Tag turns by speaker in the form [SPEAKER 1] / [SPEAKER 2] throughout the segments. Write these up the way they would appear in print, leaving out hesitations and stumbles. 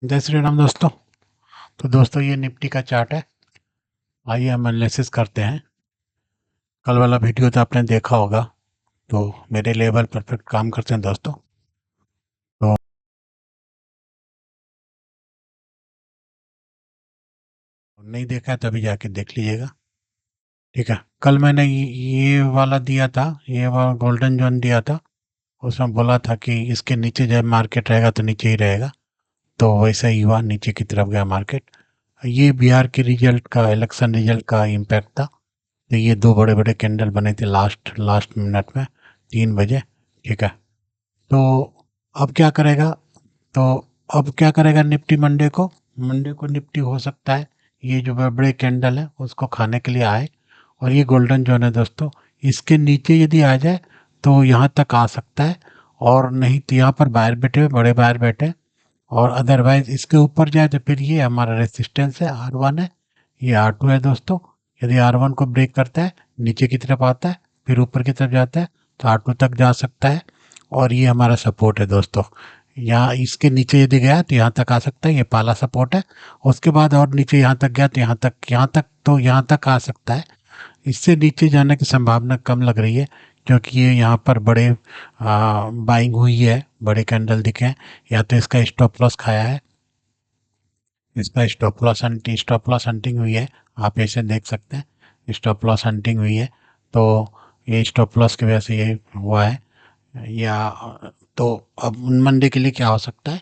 [SPEAKER 1] जय श्री राम दोस्तों। तो दोस्तों ये निफ्टी का चार्ट है। आइए हम एनालिसिस करते हैं। कल वाला वीडियो तो आपने देखा होगा। तो मेरे लेवल परफेक्ट काम करते हैं दोस्तों। तो नहीं देखा है तो अभी जाके देख लीजिएगा। ठीक है, कल मैंने ये वाला दिया था, ये वाला गोल्डन जोन दिया था। उसमें बोला था कि इसके नीचे जब मार्केट रहेगा तो नीचे ही रहेगा। तो वैसा ही हुआ, नीचे की तरफ गया मार्केट। ये बिहार के रिजल्ट का, इलेक्शन रिजल्ट का इम्पैक्ट था। तो ये दो बड़े बड़े कैंडल बने थे लास्ट लास्ट मिनट में, 3 बजे। ठीक है। तो अब क्या करेगा? तो अब क्या करेगा निफ्टी? मंडे को निफ्टी हो सकता है ये जो बड़े बड़े कैंडल है उसको खाने के लिए आए। और ये गोल्डन जोन है दोस्तों, इसके नीचे यदि आ जाए तो यहाँ तक आ सकता है। और नहीं तो यहाँ पर बाहर बैठे हुए बड़े बाहर बैठे। और अदरवाइज इसके ऊपर जाए तो फिर ये हमारा रेसिस्टेंस है, R1 है, ये R2 है दोस्तों। यदि R1 को ब्रेक करता है, नीचे की तरफ आता है, फिर ऊपर की तरफ जाता है तो R2 तक जा सकता है। और ये हमारा सपोर्ट है दोस्तों। यहाँ इसके नीचे यदि गया तो यहाँ तक आ सकता है, ये पहला सपोर्ट है। उसके बाद और नीचे यहाँ तक गया तो यहाँ तक आ सकता है। इससे नीचे जाने की संभावना कम लग रही है, क्योंकि ये यहाँ पर बड़े बाइंग हुई है, बड़े कैंडल दिखे हैं। या तो इसका स्टॉप लॉस खाया है, इसका स्टॉप लॉस हंटिंग हुई है। आप ऐसे देख सकते हैं स्टॉप लॉस हंटिंग हुई है। तो ये स्टॉप लॉस की वजह से ये हुआ है। या तो अब मंडे के लिए क्या हो सकता है?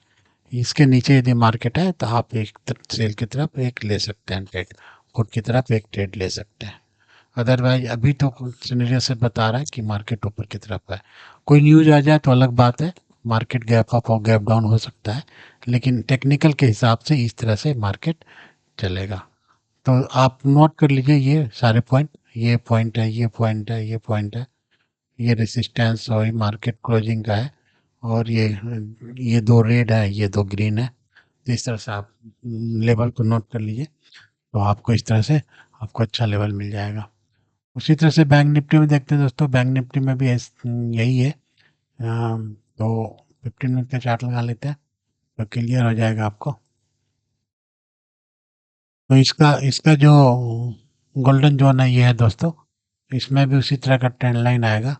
[SPEAKER 1] इसके नीचे यदि मार्केट है तो आप एक सेल की तरफ एक ले सकते हैं ट्रेड, पुट की तरफ एक ट्रेड ले सकते हैं। अदरवाइज अभी तो सिनेरियो से बता रहा है कि मार्केट ऊपर की तरफ है। कोई न्यूज आ जाए तो अलग बात है, मार्केट गैप अप और गैप डाउन हो सकता है। लेकिन टेक्निकल के हिसाब से इस तरह से मार्केट चलेगा। तो आप नोट कर लीजिए ये सारे पॉइंट। ये पॉइंट है, ये पॉइंट है, ये पॉइंट है। ये रेसिस्टेंस और मार्केट क्लोजिंग का है। और ये दो रेड है, ये दो ग्रीन है। तो इस तरह से आप लेवल को नोट कर लीजिए। तो आपको इस तरह से आपको अच्छा लेवल मिल जाएगा। उसी तरह से बैंक निफ्टी में देखते हैं दोस्तों। बैंक निफ्टी में भी यही है। तो 15 मिनट का चार्ट लगा लेते हैं तो क्लियर हो जाएगा आपको। तो इसका इसका जो गोल्डन जोन है ये है दोस्तों। इसमें भी उसी तरह का ट्रेंड लाइन आएगा।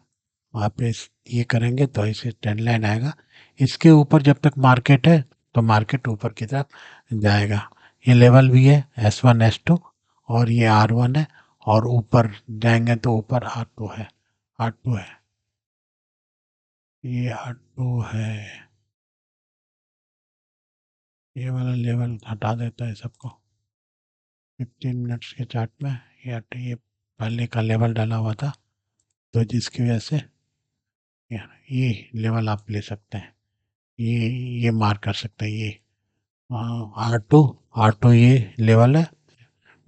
[SPEAKER 1] वहाँ पे ये करेंगे तो इसे ट्रेंड लाइन आएगा। इसके ऊपर जब तक मार्केट है तो मार्केट ऊपर की तरफ जाएगा। ये लेवल भी है S1 S2। और ये R1 है। और ऊपर जाएंगे तो ऊपर R2 है। R2 है, ये R2 है। ये वाला लेवल हटा देता है सबको 15 मिनट्स के चार्ट में। ये पहले का लेवल डाला हुआ था, तो जिसकी वजह से ये लेवल आप ले सकते हैं। ये ये मार्क कर सकते हैं ये R2। ये लेवल है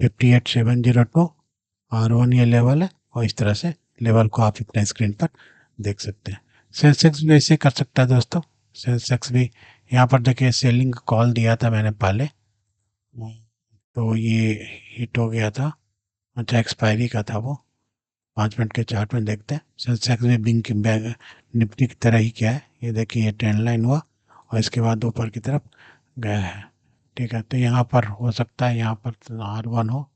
[SPEAKER 1] 58,702। R1 ये लेवल है। और इस तरह से लेवल को आप अपने स्क्रीन पर देख सकते हैं। सेंसेक्स भी ऐसे कर सकता है दोस्तों। सेंसेक्स भी यहाँ पर देखिए सेलिंग कॉल दिया था मैंने पहले, तो ये हिट हो गया था। अच्छा, एक्सपायरी का था वो। 5 मिनट के चार्ट में देखते हैं सेंसेक्स भी बिंग की बैग निफ्टी की तरह ही क्या है। ये देखिए ये ट्रेंड लाइन हुआ और इसके बाद ऊपर की तरफ गया है। ठीक है, तो यहाँ पर हो सकता है, यहाँ पर R1 हो।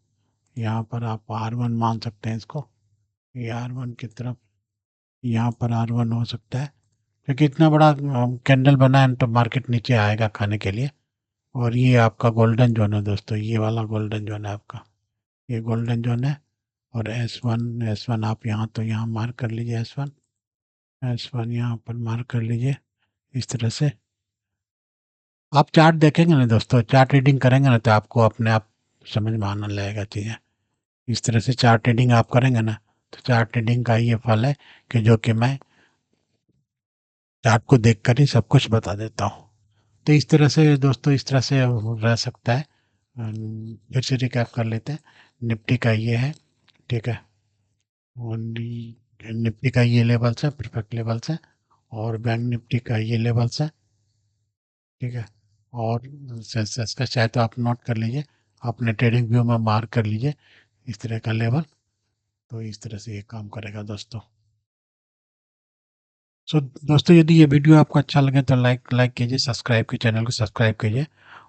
[SPEAKER 1] यहाँ पर आप R1 मान सकते हैं इसको। ये R1 की तरफ यहाँ पर R1 हो सकता है, क्योंकि इतना बड़ा कैंडल बना है तो मार्केट नीचे आएगा खाने के लिए। और ये आपका गोल्डन जोन है दोस्तों, ये वाला गोल्डन जोन है आपका। ये गोल्डन जोन है। और S1 आप यहाँ तो यहाँ मार्क कर लीजिए। S1 यहाँ पर मार्क कर लीजिए इस तरह से। आप चार्ट देखेंगे ना दोस्तों, चार्ट रीडिंग करेंगे ना तो आपको अपने आप समझ में आने लगेगा चीज़ें। इस तरह से चार्ट रीडिंग आप करेंगे ना, तो चार्ट रीडिंग का ये फल है कि जो कि मैं चार्ट को देखकर ही सब कुछ बता देता हूँ। तो इस तरह से दोस्तों, इस तरह से रह सकता है। फिर से रिकैप कर लेते हैं। निफ्टी का ये है। ठीक है। और निफ्टी का ये लेवल्स है, परफेक्ट लेवल्स है। और बैंक निफ्टी का ये लेवल्स है। ठीक है। और सेंसेक्स का चाहे तो आप नोट कर लीजिए, अपने ट्रेडिंग व्यू में मार्क कर लीजिए इस तरह का लेवल। तो इस तरह से ये काम करेगा दोस्तों। सो दोस्तों, यदि ये वीडियो आपको अच्छा लगे तो लाइक लाइक कीजिए, सब्सक्राइब के चैनल को सब्सक्राइब कीजिए।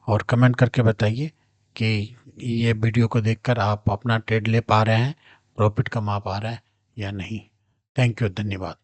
[SPEAKER 1] और कमेंट करके बताइए कि ये वीडियो को देखकर आप अपना ट्रेड ले पा रहे हैं, प्रॉफिट कमा पा रहे हैं या नहीं। थैंक यू, धन्यवाद।